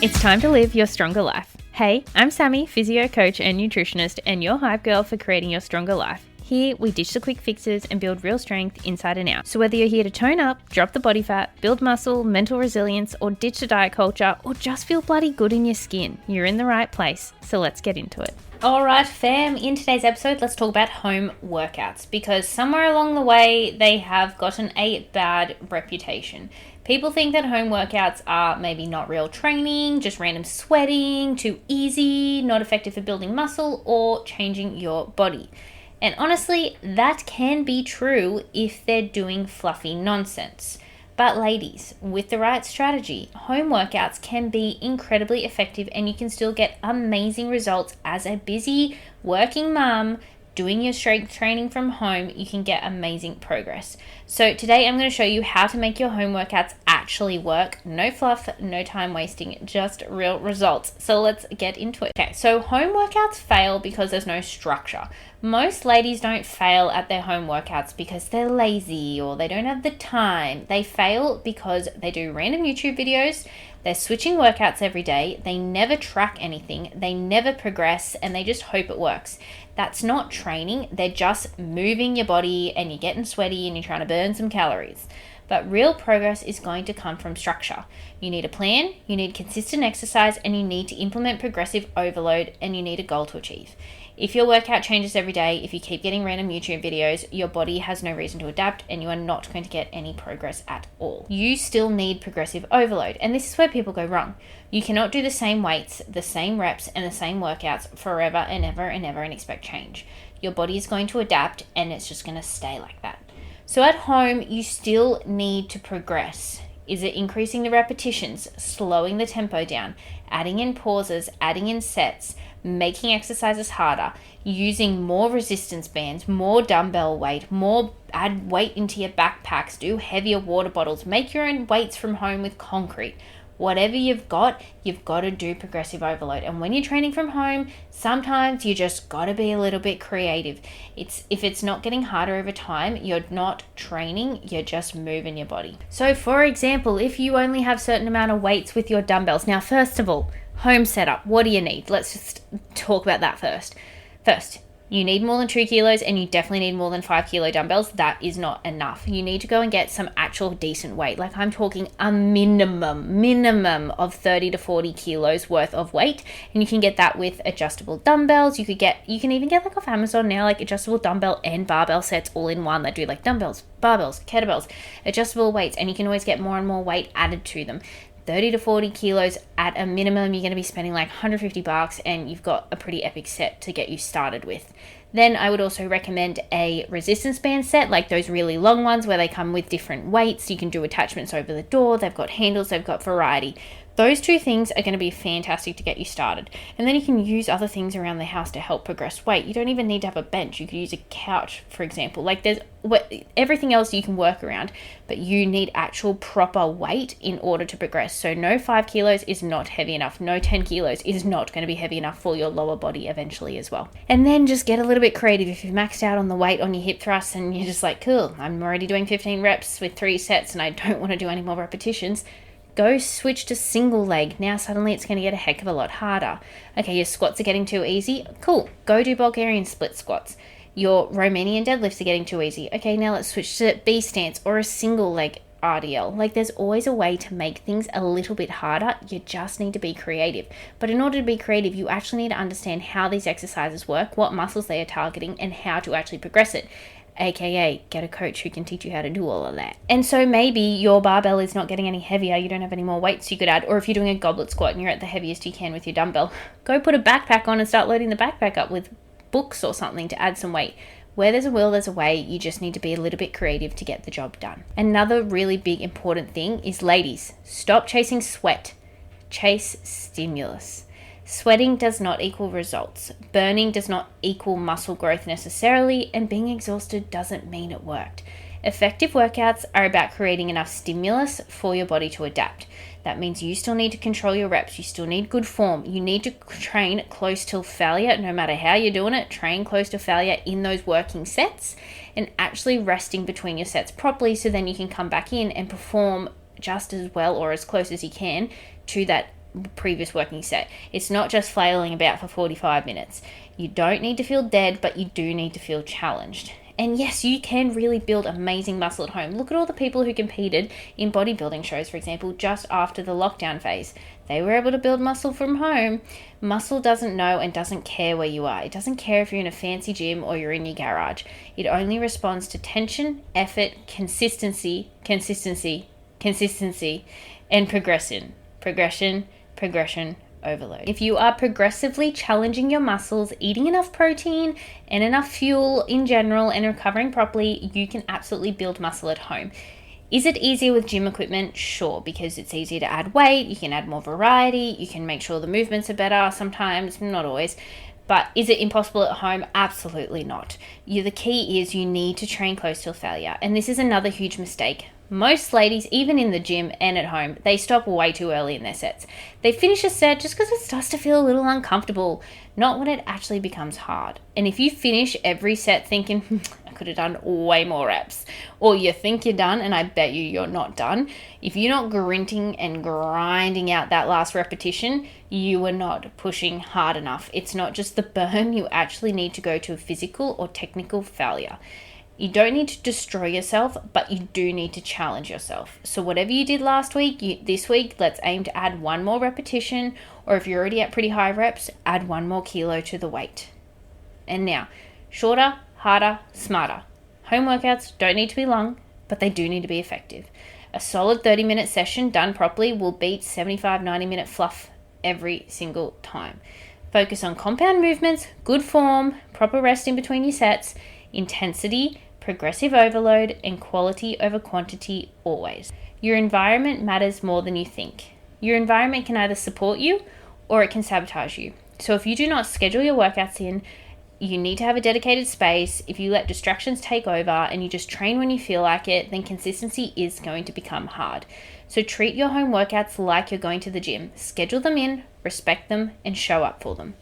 It's time to live your stronger life. Hey, I'm Sammy, physio coach and nutritionist, and your hype girl for creating your stronger life. Here, we ditch the quick fixes and build real strength inside and out. So whether you're here to tone up, drop the body fat, build muscle, mental resilience, or ditch the diet culture, or just feel bloody good in your skin, you're in the right place. So let's get into it. Alright fam, in today's episode, let's talk about home workouts, because somewhere along the way, they have gotten a bad reputation. People think that home workouts are maybe not real training, just random sweating, too easy, not effective for building muscle or changing your body. And honestly, that can be true if they're doing fluffy nonsense. But ladies, with the right strategy, home workouts can be incredibly effective and you can still get amazing results as a busy working mum. Doing your strength training from home, you can get amazing progress. So today I'm going to show you how to make your home workouts actually work. No fluff, no time wasting, just real results. So let's get into it. Okay, so home workouts fail because there's no structure. Most ladies don't fail at their home workouts because they're lazy or they don't have the time. They fail because they do random YouTube videos. They're switching workouts every day. They never track anything. They never progress and they just hope it works. That's not training. They're just moving your body and you're getting sweaty and you're trying to burn some calories. But real progress is going to come from structure. You need a plan, you need consistent exercise, and you need to implement progressive overload, and you need a goal to achieve. If your workout changes every day, if you keep getting random YouTube videos, your body has no reason to adapt and you are not going to get any progress at all. You still need progressive overload, and this is where people go wrong. You cannot do the same weights, the same reps, and the same workouts forever and ever and ever and expect change. Your body is going to adapt and it's just going to stay like that. So at home, you still need to progress. Is it increasing the repetitions, slowing the tempo down, adding in pauses, adding in sets, making exercises harder, using more resistance bands, more dumbbell weight, add weight into your backpacks, do heavier water bottles, make your own weights from home with concrete. Whatever you've got to do progressive overload. And when you're training from home, sometimes you just got to be a little bit creative. If it's not getting harder over time, you're not training, you're just moving your body. So for example, if you only have a certain amount of weights with your dumbbells. Now, first of all, home setup, what do you need? Let's just talk about that first. First, you need more than 2 kilos and you definitely need more than 5 kilo dumbbells. That is not enough. You need to go and get some actual decent weight. Like I'm talking a minimum of 30 to 40 kilos worth of weight. And you can get that with adjustable dumbbells. You can even get like off Amazon now, like adjustable dumbbell and barbell sets all in one that do like dumbbells, barbells, kettlebells, adjustable weights. And you can always get more and more weight added to them. 30 to 40 kilos at a minimum, you're going to be spending like $150 and you've got a pretty epic set to get you started with. Then I would also recommend a resistance band set, like those really long ones where they come with different weights. You can do attachments over the door. They've got handles. They've got variety. Those two things are going to be fantastic to get you started. And then you can use other things around the house to help progress weight. You don't even need to have a bench. You could use a couch, for example. Like there's everything else you can work around, but you need actual proper weight in order to progress. So no 5 kilos is not heavy enough. No 10 kilos is not going to be heavy enough for your lower body eventually as well. And then just get a little bit creative. If you've maxed out on the weight on your hip thrusts and you're just like, cool, I'm already doing 15 reps with 3 sets and I don't want to do any more repetitions, go switch to single leg. Now suddenly it's going to get a heck of a lot harder. Okay, your squats are getting too easy. Cool. Go do Bulgarian split squats. Your Romanian deadlifts are getting too easy. Okay, now let's switch to B stance or a single leg RDL. Like there's always a way to make things a little bit harder. You just need to be creative. But in order to be creative, you actually need to understand how these exercises work, what muscles they are targeting, and how to actually progress it. AKA get a coach who can teach you how to do all of that. And so maybe your barbell is not getting any heavier, you don't have any more weights you could add, or if you're doing a goblet squat and you're at the heaviest you can with your dumbbell, go put a backpack on and start loading the backpack up with books or something to add some weight. Where there's a will, there's a way. You just need to be a little bit creative to get the job done. Another really big important thing is, ladies, stop chasing sweat. Chase stimulus. Sweating does not equal results. Burning does not equal muscle growth necessarily, and being exhausted doesn't mean it worked. Effective workouts are about creating enough stimulus for your body to adapt. That means you still need to control your reps. You still need good form. You need to train close to failure, no matter how you're doing it. Train close to failure in those working sets and actually resting between your sets properly, so then you can come back in and perform just as well or as close as you can to that previous working set. It's not just flailing about for 45 minutes. You don't need to feel dead, but you do need to feel challenged. And yes, you can really build amazing muscle at home. Look at all the people who competed in bodybuilding shows, for example, just after the lockdown phase. They were able to build muscle from home. Muscle doesn't know and doesn't care where you are. It doesn't care if you're in a fancy gym or you're in your garage. It only responds to tension, effort, consistency, and progression overload. If you are progressively challenging your muscles, eating enough protein and enough fuel in general, and recovering properly, you can absolutely build muscle at home. Is it easier with gym equipment? Sure, because it's easier to add weight, you can add more variety, you can make sure the movements are better sometimes, not always. But is it impossible at home? Absolutely not. The key is you need to train close to failure. And this is another huge mistake. Most ladies, even in the gym and at home, they stop way too early in their sets. They finish a set just because it starts to feel a little uncomfortable, not when it actually becomes hard. And if you finish every set thinking, I could have done way more reps, or you think you're done and I bet you're not done, if you're not grinding and grinding out that last repetition, you are not pushing hard enough. It's not just the burn, you actually need to go to a physical or technical failure. You don't need to destroy yourself, but you do need to challenge yourself. So whatever you did last week, this week, let's aim to add one more repetition, or if you're already at pretty high reps, add 1 more kilo to the weight. And now, shorter, harder, smarter. Home workouts don't need to be long, but they do need to be effective. A solid 30-minute session done properly will beat 90-minute fluff every single time. Focus on compound movements, good form, proper rest in between your sets, intensity, progressive overload, and quality over quantity always. Your environment matters more than you think. Your environment can either support you or it can sabotage you. So if you do not schedule your workouts in, you need to have a dedicated space. If you let distractions take over and you just train when you feel like it, then consistency is going to become hard. So treat your home workouts like you're going to the gym. Schedule them in, respect them, and show up for them.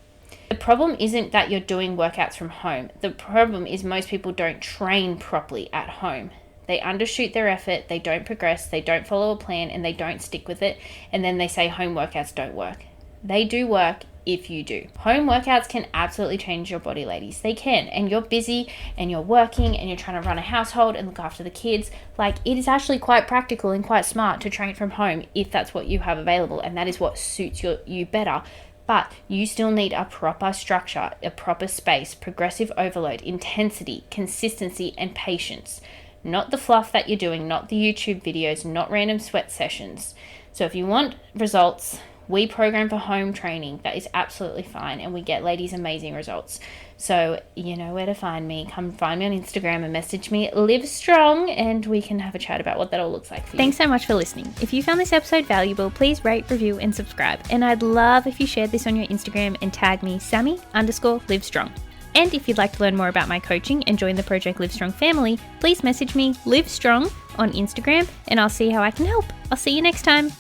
The problem isn't that you're doing workouts from home. The problem is most people don't train properly at home. They undershoot their effort, they don't progress, they don't follow a plan, and they don't stick with it, and then they say home workouts don't work. They do work if you do. Home workouts can absolutely change your body, ladies. They can. And you're busy and you're working and you're trying to run a household and look after the kids. Like, it is actually quite practical and quite smart to train from home if that's what you have available, and that is what suits you better. But you still need a proper structure, a proper space, progressive overload, intensity, consistency, and patience. Not the fluff that you're doing, not the YouTube videos, not random sweat sessions. So if you want results, we program for home training. That is absolutely fine. And we get ladies amazing results. So you know where to find me. Come find me on Instagram and message me, Live Strong, and we can have a chat about what that all looks like for you. Thanks so much for listening. If you found this episode valuable, please rate, review, and subscribe. And I'd love if you shared this on your Instagram and tag me, Sammy_LiveStrong. And if you'd like to learn more about my coaching and join the Project Live Strong family, please message me, Live Strong, on Instagram, and I'll see how I can help. I'll see you next time.